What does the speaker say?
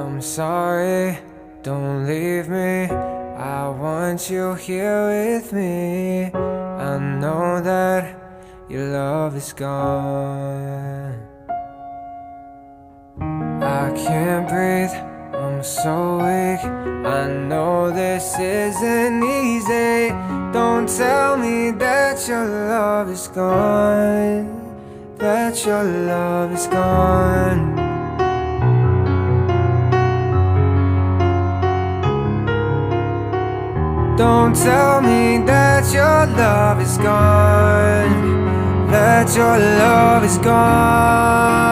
I'm sorry, don't leave me. I want you here with me. I know that your love is gone. I can't breathe, I'm so weak. I know this isn't easy. Don't tell me that your love is gone, that your love is gone. Don't tell me that your love is gone, that your love is gone.